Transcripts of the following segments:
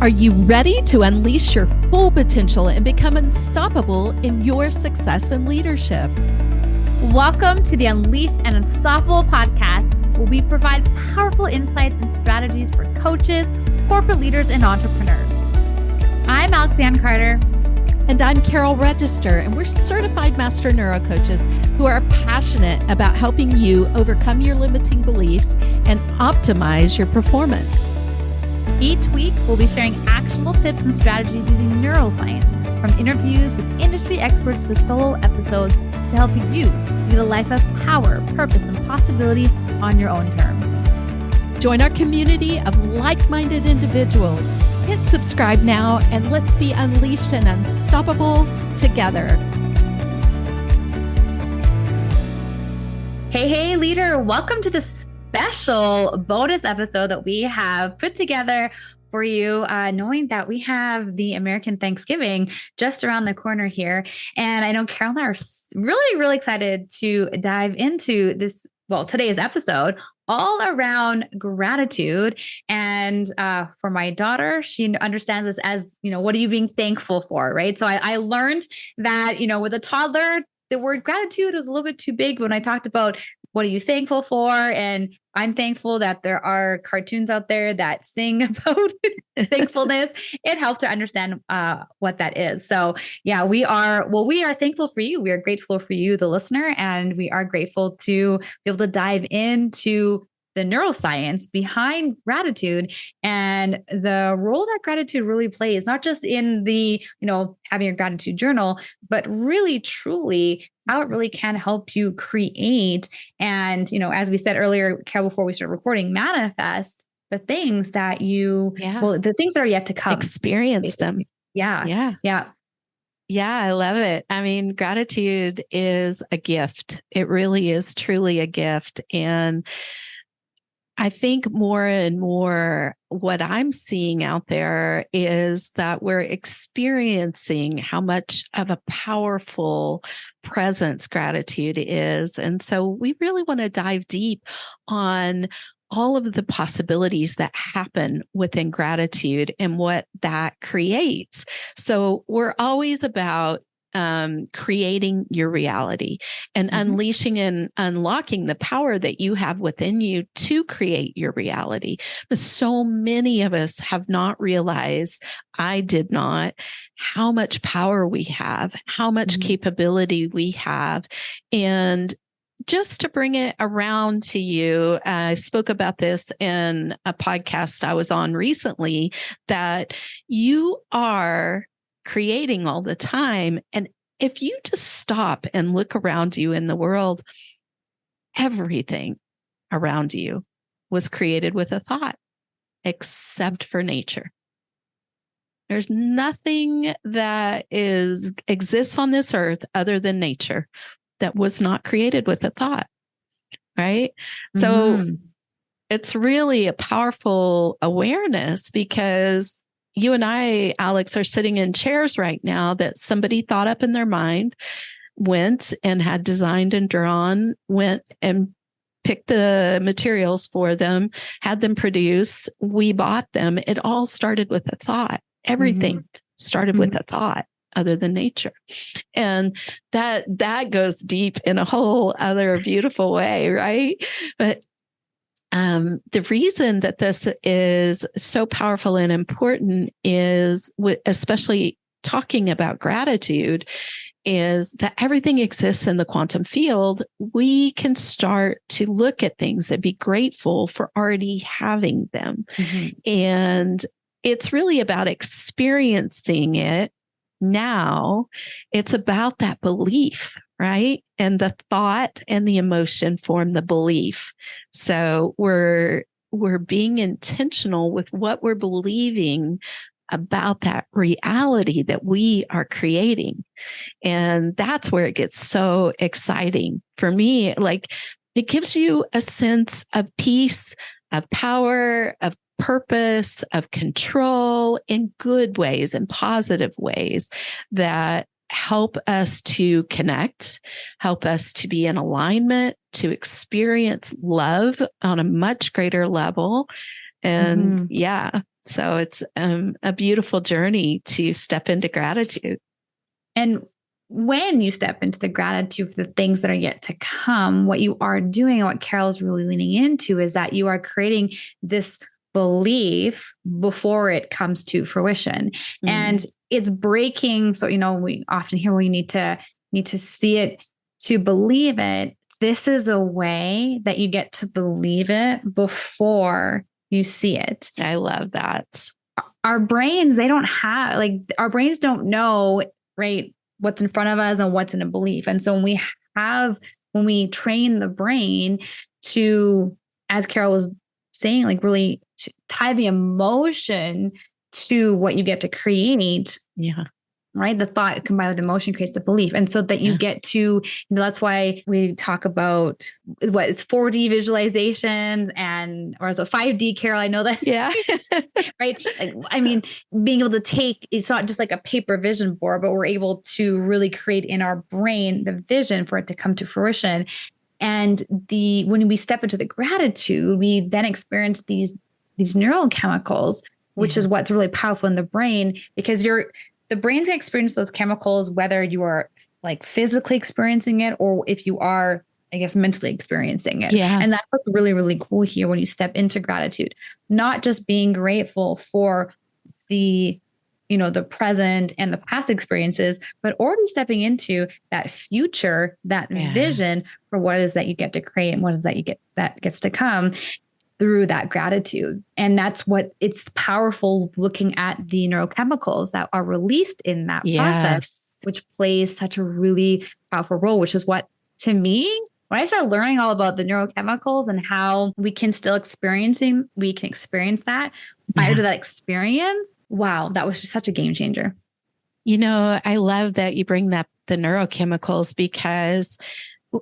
Are you ready to unleash your full potential and become unstoppable in your success and leadership? Welcome to the Unleashed and Unstoppable podcast, where we provide powerful insights and strategies for coaches, corporate leaders, and entrepreneurs. I'm Lianne Carter. And I'm Carol Register, and we're certified master neurocoaches who are passionate about helping you overcome your limiting beliefs and optimize your performance. Each week, we'll be sharing actionable tips and strategies using neuroscience, from interviews with industry experts to solo episodes to help you lead a life of power, purpose, and possibility on your own terms. Join our community of like-minded individuals. Hit subscribe now, and let's be unleashed and unstoppable together. Hey, leader. Welcome to the special bonus episode that we have put together for you, knowing that we have the American Thanksgiving just around the corner here. And I know Carol and I are really, really excited to dive into this, today's episode all around gratitude. And for my daughter, she understands this as, what are you being thankful for, right? So I learned that, with a toddler, the word gratitude was a little bit too big when I talked about what are you thankful for? And I'm thankful that there are cartoons out there that sing about thankfulness. It helped to understand what that is. So yeah, we are thankful for you. We are grateful for you, the listener, and we are grateful to be able to dive into the neuroscience behind gratitude and the role that gratitude really plays, not just in the, having a gratitude journal, but really, truly how it really can help you create. And, as we said earlier, Carol, before we start recording, manifest the things that the things that are yet to come. Experience basically. them. Yeah, I love it. I mean, gratitude is a gift. It really is truly a gift. And I think more and more what I'm seeing out there is that we're experiencing how much of a powerful presence gratitude is. And so we really want to dive deep on all of the possibilities that happen within gratitude and what that creates. So we're always about creating your reality and unleashing and unlocking the power that you have within you to create your reality. But so many of us have not realized, I did not, how much power we have, how much capability we have. And just to bring it around to you, I spoke about this in a podcast I was on recently, that you are creating all the time. And if you just stop and look around you in the world, everything around you was created with a thought, except for nature. There's nothing that exists on this earth other than nature that was not created with a thought, right? So it's really a powerful awareness, because you and I, Alex, are sitting in chairs right now that somebody thought up in their mind, went and had designed and drawn, went and picked the materials for them, had them produce. We bought them. It all started with a thought. Everything started with a thought other than nature. And that goes deep in a whole other beautiful way, right? But the reason that this is so powerful and important is, especially talking about gratitude, is that everything exists in the quantum field. We can start to look at things and be grateful for already having them. And it's really about experiencing it now. It's about that belief, right? And the thought and the emotion form the belief. So we're being intentional with what we're believing about that reality that we are creating. And that's where it gets so exciting for me. Like, it gives you a sense of peace, of power, of purpose, of control in good ways and positive ways that help us to connect, help us to be in alignment, to experience love on a much greater level. And yeah, so it's a beautiful journey to step into gratitude. And when you step into the gratitude for the things that are yet to come, what you are doing and what Carol's really leaning into is that you are creating this belief before it comes to fruition. And it's breaking. So, we often hear, well, you need to see it to believe it. This is a way that you get to believe it before you see it. I love that. Our brains, our brains don't know, right, what's in front of us and what's in a belief. And so when we train the brain to, as Carol was saying, like really to tie the emotion to what you get to create. Yeah. Right. The thought combined with emotion creates the belief. And so that you get to, that's why we talk about what is 4D visualizations or is it 5D, Carol? I know that. Yeah. Right. Like, I mean, being able to take, it's not just like a paper vision board, but we're able to really create in our brain the vision for it to come to fruition. And when we step into the gratitude, we then experience these neurochemicals, which is what's really powerful in the brain, because the brain's going to experience those chemicals, whether you are like physically experiencing it or if you are, I guess, mentally experiencing it. Yeah. And that's what's really, really cool here when you step into gratitude, not just being grateful for the present and the past experiences, but already stepping into that future, that vision for what it is that you get to create and what is that gets to come through that gratitude. And that's what it's powerful, looking at the neurochemicals that are released in that process, which plays such a really powerful role, which is what, to me, when I started learning all about the neurochemicals and how we can experience that prior to that experience. Wow. That was just such a game changer. I love that you bring up the neurochemicals, because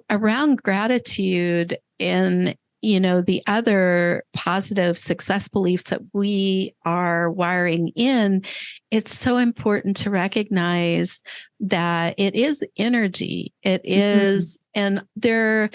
around gratitude and the other positive success beliefs that we are wiring in, it's so important to recognize that it is energy. It is, and there,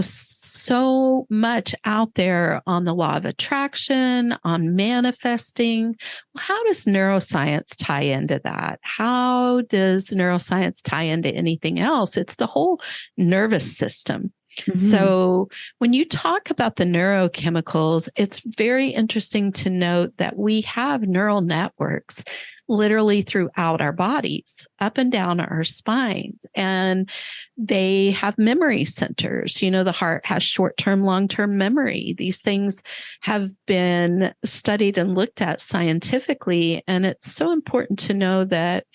so much out there on the law of attraction, on manifesting. How does neuroscience tie into that? How does neuroscience tie into anything else? It's the whole nervous system. So when you talk about the neurochemicals, it's very interesting to note that we have neural networks literally throughout our bodies, up and down our spines, and they have memory centers. The heart has short-term, long-term memory. These things have been studied and looked at scientifically, and it's so important to know that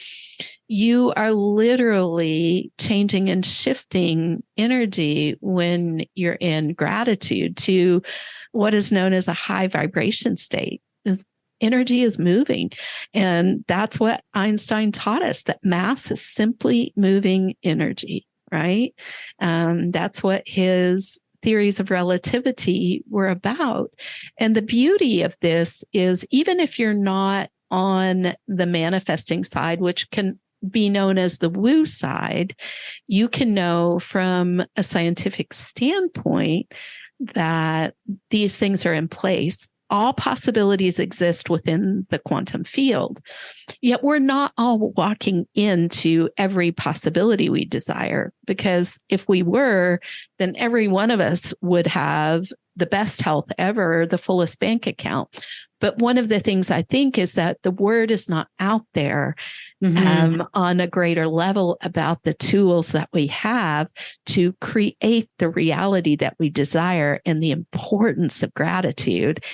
you are literally changing and shifting energy when you're in gratitude to what is known as a high vibration state. Energy is moving. And that's what Einstein taught us, that mass is simply moving energy, right? That's what his theories of relativity were about. And the beauty of this is, even if you're not on the manifesting side, which can be known as the woo side, you can know from a scientific standpoint that these things are in place. All possibilities exist within the quantum field. Yet we're not all walking into every possibility we desire, because if we were, then every one of us would have the best health ever, the fullest bank account. But one of the things I think is that the word is not out there on a greater level about the tools that we have to create the reality that we desire, and the importance of gratitude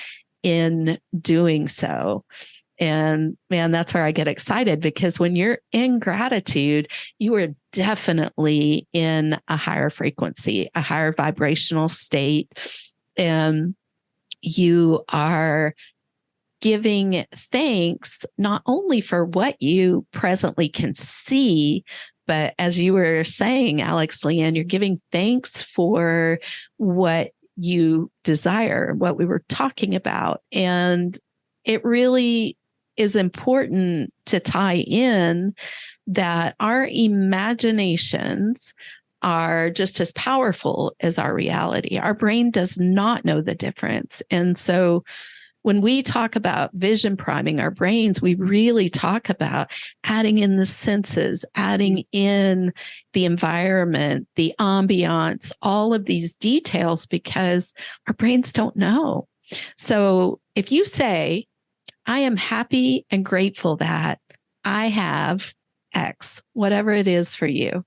in doing so. And man, that's where I get excited, because when you're in gratitude, you are definitely in a higher frequency, a higher vibrational state. And you are giving thanks not only for what you presently can see, but as you were saying, Alex, Lianne, you're giving thanks for what you desire, what we were talking about. And it really is important to tie in that our imaginations are just as powerful as our reality. Our brain does not know the difference. And so when we talk about vision priming our brains, we really talk about adding in the senses, adding in the environment, the ambiance, all of these details, because our brains don't know. So if you say, I am happy and grateful that I have X, whatever it is for you,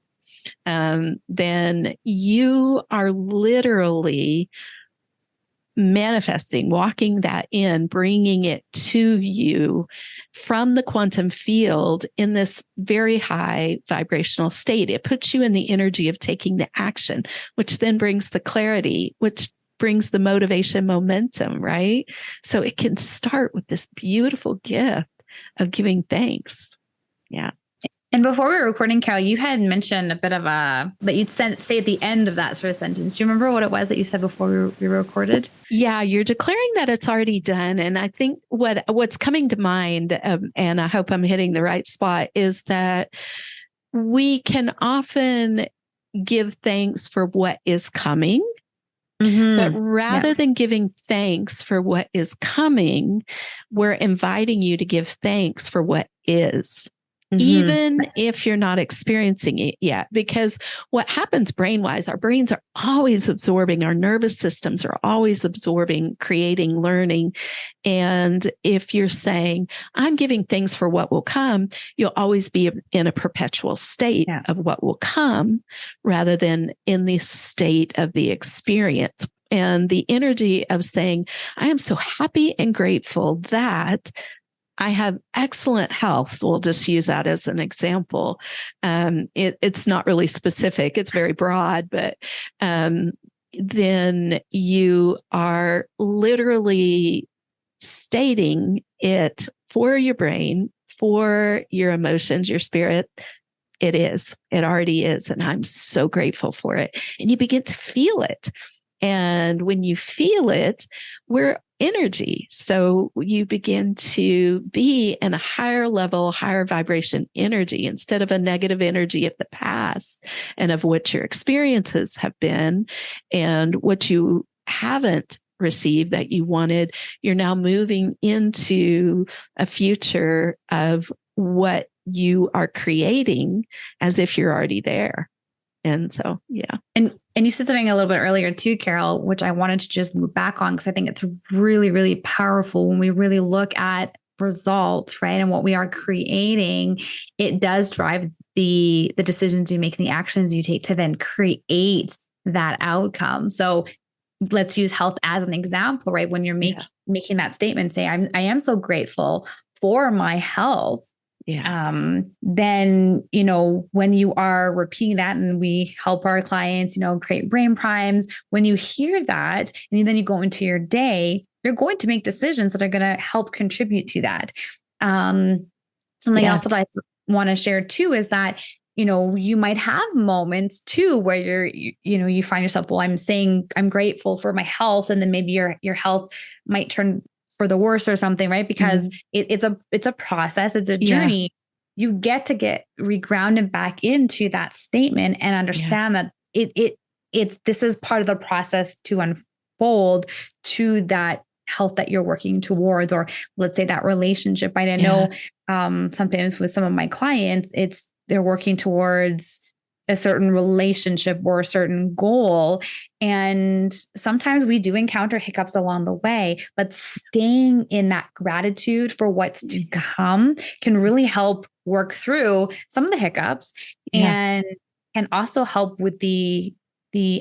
then you are literally manifesting, walking that in, bringing it to you from the quantum field in this very high vibrational state. It puts you in the energy of taking the action, which then brings the clarity, which brings the motivation, momentum, right? So it can start with this beautiful gift of giving thanks. Yeah. And before we were recording, Carol, you had mentioned a bit of that you'd say at the end of that sort of sentence. Do you remember what it was that you said before we recorded? Yeah, you're declaring that it's already done. And I think what's coming to mind, and I hope I'm hitting the right spot, is that we can often give thanks for what is coming. But rather than giving thanks for what is coming, we're inviting you to give thanks for what is. Even if you're not experiencing it yet, because what happens brain-wise, our brains are always absorbing, our nervous systems are always absorbing, creating, learning. And if you're saying, I'm giving thanks for what will come, you'll always be in a perpetual state of what will come rather than in the state of the experience. And the energy of saying, I am so happy and grateful that I have excellent health. We'll just use that as an example. It's not really specific. It's very broad, but then you are literally stating it for your brain, for your emotions, your spirit. It already is. And I'm so grateful for it. And you begin to feel it. And when you feel it, we're energy. So you begin to be in a higher level, higher vibration energy instead of a negative energy of the past and of what your experiences have been and what you haven't received that you wanted. You're now moving into a future of what you are creating as if you're already there. And so, yeah. And you said something a little bit earlier too, Carol, which I wanted to just loop back on because I think it's really, really powerful when we really look at results, right? And what we are creating, it does drive the decisions you make and the actions you take to then create that outcome. So let's use health as an example, right? When you're making that statement, say, I am so grateful for my health. Then, when you are repeating that and we help our clients, create brain primes, when you hear that and then you go into your day, you're going to make decisions that are going to help contribute to that. Something else that I want to share too is that, you might have moments too where you find yourself, well, I'm saying I'm grateful for my health. And then maybe your health might turn for the worse or something, right? Because it's a process, it's a journey. You get to get regrounded back into that statement and understand that this is part of the process to unfold to that health that you're working towards, or let's say that relationship. Right? I know sometimes with some of my clients, they're working towards a certain relationship or a certain goal. And sometimes we do encounter hiccups along the way, but staying in that gratitude for what's to come can really help work through some of the hiccups and can also help with the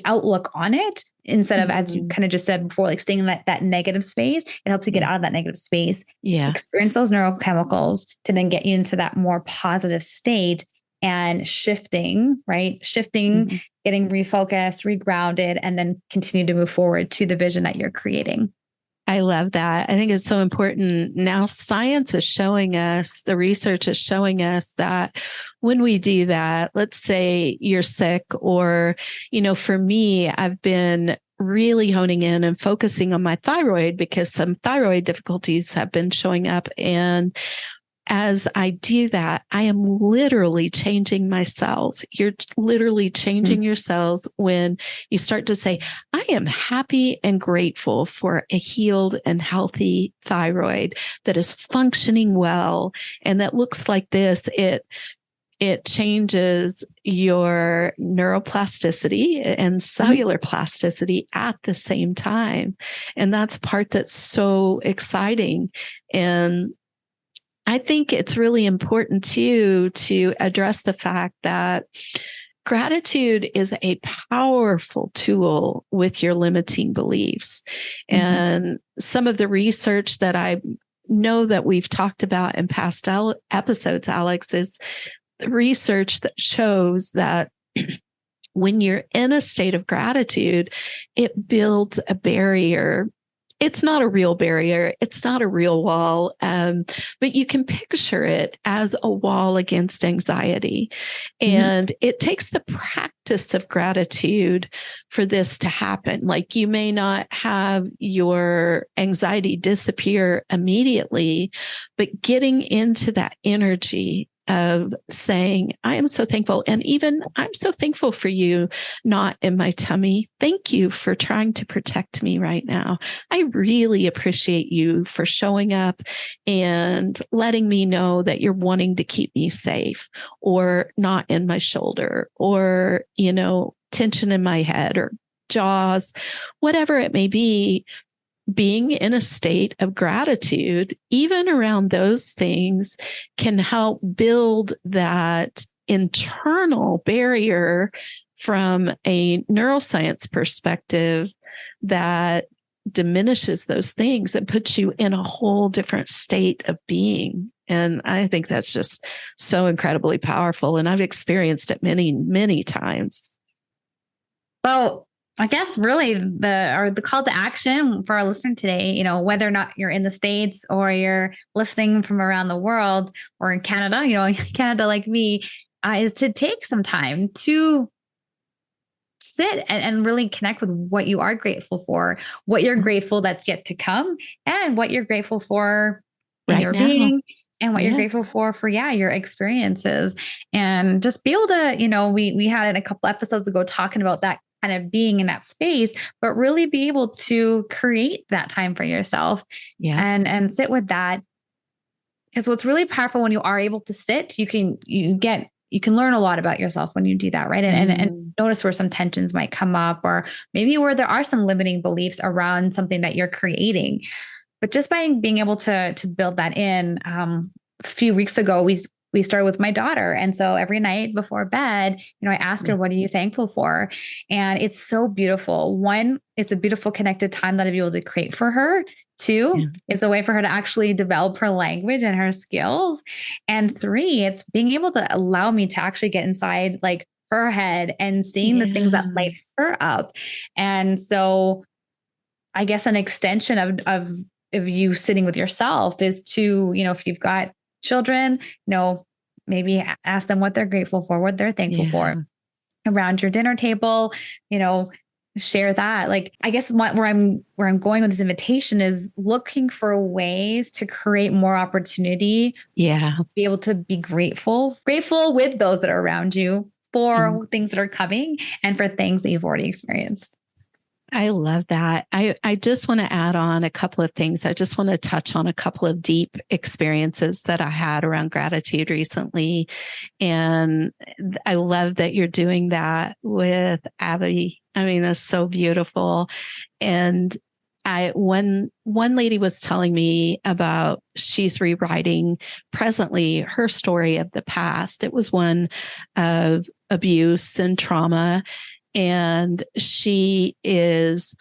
outlook on it instead of, as you kind of just said before, like staying in that negative space. It helps you get out of that negative space, experience those neurochemicals to then get you into that more positive state. And shifting, getting refocused, regrounded, and then continue to move forward to the vision that you're creating. I love that. I think it's so important. Now, science is showing us, the research is showing us that when we do that, let's say you're sick or, for me, I've been really honing in and focusing on my thyroid because some thyroid difficulties have been showing up. And as I do that, I am literally changing my cells. You're literally changing your cells when you start to say, I am happy and grateful for a healed and healthy thyroid that is functioning well and that looks like this. It changes your neuroplasticity and cellular plasticity at the same time. And that's part that's so exciting. And I think it's really important too to address the fact that gratitude is a powerful tool with your limiting beliefs. And some of the research that I know that we've talked about in past episodes, Alex, is research that shows that when you're in a state of gratitude, it builds a barrier. It's not a real barrier. It's not a real wall, but you can picture it as a wall against anxiety. And it takes the practice of gratitude for this to happen. Like you may not have your anxiety disappear immediately, but getting into that energy of saying, I am so thankful. And even I'm so thankful for you not in my tummy. Thank you for trying to protect me right now. I really appreciate you for showing up and letting me know that you're wanting to keep me safe or not in my shoulder or, tension in my head or jaws, whatever it may be. Being in a state of gratitude, even around those things, can help build that internal barrier from a neuroscience perspective that diminishes those things and puts you in a whole different state of being. And I think that's just so incredibly powerful. And I've experienced it many, many times. So I guess really the call to action for our listener today, whether or not you're in the States or you're listening from around the world or in Canada, Canada like me, is to take some time to sit and really connect with what you are grateful for, what you're grateful that's yet to come, and what you're grateful for in your being. And what you're grateful for your experiences, and just be able to, we had it a couple episodes ago talking about that kind of being in that space, but really be able to create that time for yourself and sit with that. Because what's really powerful when you are able to sit, you can learn a lot about yourself when you do that, right? And notice where some tensions might come up, or maybe where there are some limiting beliefs around something that you're creating. But just by being able to build that in, a few weeks ago, we started with my daughter. And so every night before bed, I ask her, what are you thankful for? And it's so beautiful. One, it's a beautiful connected time that I'll be able to create for her. Two, it's a way for her to actually develop her language and her skills. And three, it's being able to allow me to actually get inside like her head and seeing the things that light her up. And so I guess an extension of you sitting with yourself is to, if you've got children, maybe ask them what they're grateful for, what they're thankful for around your dinner table, share that. Like, I guess where I'm going with this invitation is looking for ways to create more opportunity. Yeah. Be able to be grateful with those that are around you for things that are coming and for things that you've already experienced. I love that. I just want to add on a couple of things. I just want to touch on a couple of deep experiences that I had around gratitude recently. And I love that you're doing that with Abby. I mean, that's so beautiful. And one lady was telling me about she's rewriting presently her story of the past. It was one of abuse and trauma. And she is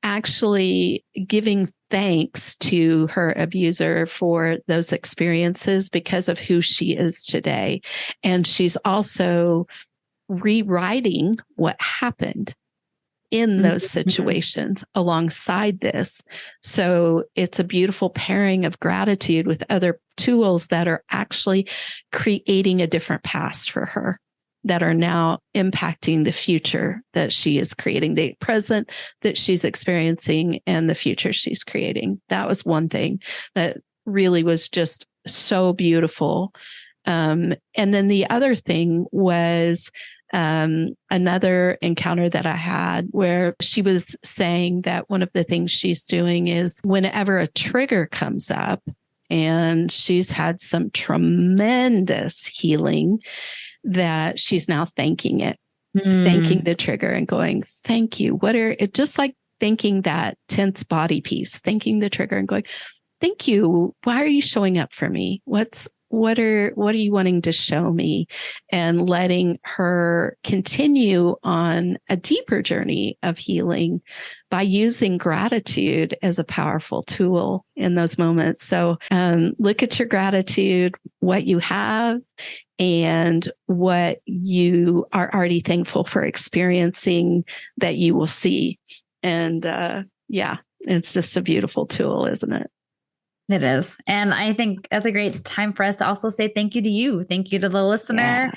actually giving thanks to her abuser for those experiences because of who she is today. And she's also rewriting what happened in those situations alongside this. So it's a beautiful pairing of gratitude with other tools that are actually creating a different past for her, that are now impacting the future that she is creating, the present that she's experiencing and the future she's creating. That was one thing that really was just so beautiful. And then the other thing was another encounter that I had where she was saying that one of the things she's doing is whenever a trigger comes up, and she's had some tremendous healing, that she's now thanking it, thanking the trigger and going, thank you. Just like thanking that tense body piece, thanking the trigger and going, thank you. Why are you showing up for me? What are you wanting to show me? And letting her continue on a deeper journey of healing by using gratitude as a powerful tool in those moments. So look at your gratitude, what you have, and what you are already thankful for experiencing that you will see. And it's just a beautiful tool, isn't it? It is. And I think that's a great time for us to also say thank you to you. Thank you to the listener. Yeah.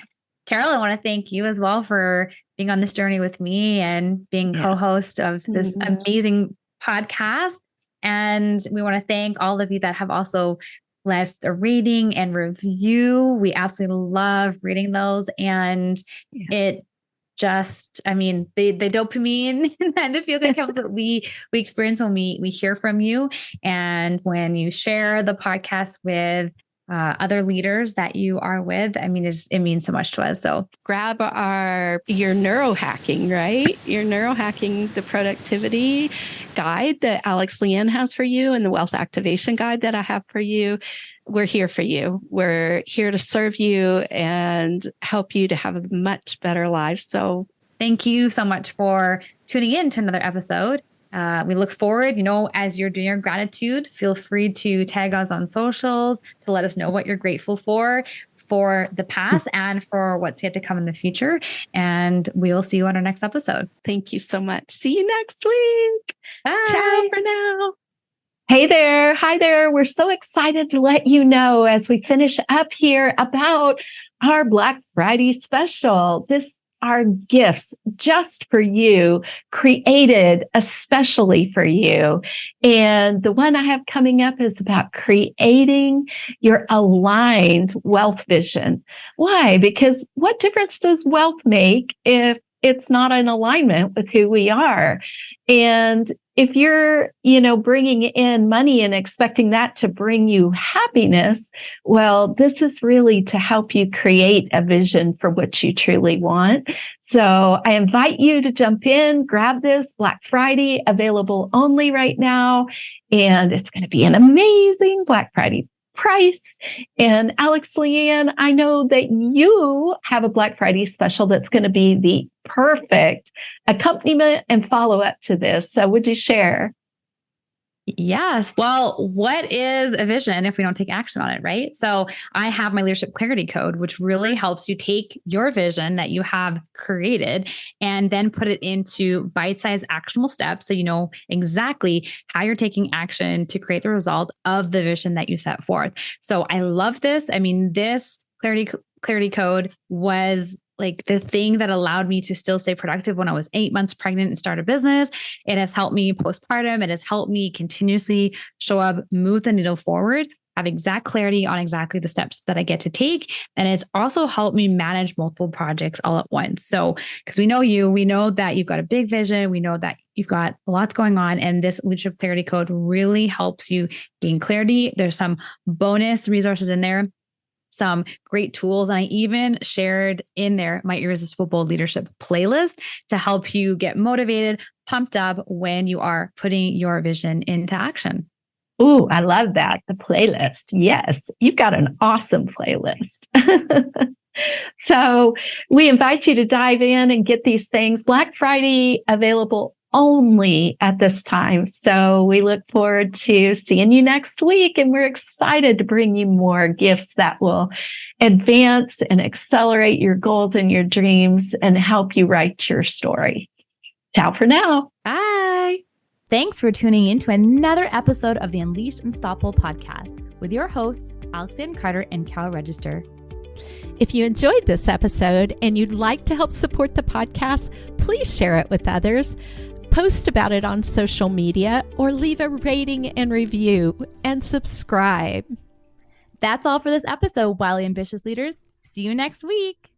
Carol, I want to thank you as well for being on this journey with me and being co-host of this amazing podcast. And we want to thank all of you that have also left a rating and review. We absolutely love reading those. And it just, I mean, the dopamine and the feel good chemicals that we experience when we hear from you. And when you share the podcast with other leaders that you are with, I mean, it means so much to us. So grab your neurohacking, right? Your neurohacking, the productivity guide that Lianne has for you, and the wealth activation guide that I have for you. We're here for you. We're here to serve you and help you to have a much better life. So thank you so much for tuning in to another episode. We look forward, as you're doing your gratitude, feel free to tag us on socials to let us know what you're grateful for the past and for what's yet to come in the future. And we will see you on our next episode. Thank you so much. See you next week. Bye. Ciao for now. Hey there. Hi there. We're so excited to let you know as we finish up here about our Black Friday special. This are gifts just for you, created especially for you. And the one I have coming up is about creating your aligned wealth vision. Why? Because what difference does wealth make if it's not in alignment with who we are? And if you're, bringing in money and expecting that to bring you happiness, well, this is really to help you create a vision for what you truly want. So I invite you to jump in, grab this Black Friday, available only right now. And it's going to be an amazing Black Friday price. And Lianne, I know that you have a Black Friday special that's going to be the perfect accompaniment and follow-up to this. So would you share? Yes. Well, what is a vision if we don't take action on it, right? So I have my leadership clarity code, which really helps you take your vision that you have created and then put it into bite-sized actionable steps. So you know exactly how you're taking action to create the result of the vision that you set forth. So I love this. I mean, this clarity code was like the thing that allowed me to still stay productive when I was 8 months pregnant and start a business. It has helped me postpartum. It has helped me continuously show up, move the needle forward, have exact clarity on exactly the steps that I get to take. And it's also helped me manage multiple projects all at once. So, because we know that you've got a big vision. We know that you've got lots going on, and this leadership clarity code really helps you gain clarity. There's some bonus resources in there, some great tools. And I even shared in there my Irresistible Bold Leadership playlist to help you get motivated, pumped up when you are putting your vision into action. Ooh, I love that. The playlist. Yes, you've got an awesome playlist. So we invite you to dive in and get these things. Black Friday available only at this time. So we look forward to seeing you next week. And we're excited to bring you more gifts that will advance and accelerate your goals and your dreams and help you write your story. Ciao for now. Bye. Thanks for tuning in to another episode of the Unleashed Unstoppable podcast with your hosts, Lianne Carter and Carol Register. If you enjoyed this episode and you'd like to help support the podcast, please share it with others. Post about it on social media or leave a rating and review and subscribe. That's all for this episode, Wildly Ambitious Leaders. See you next week.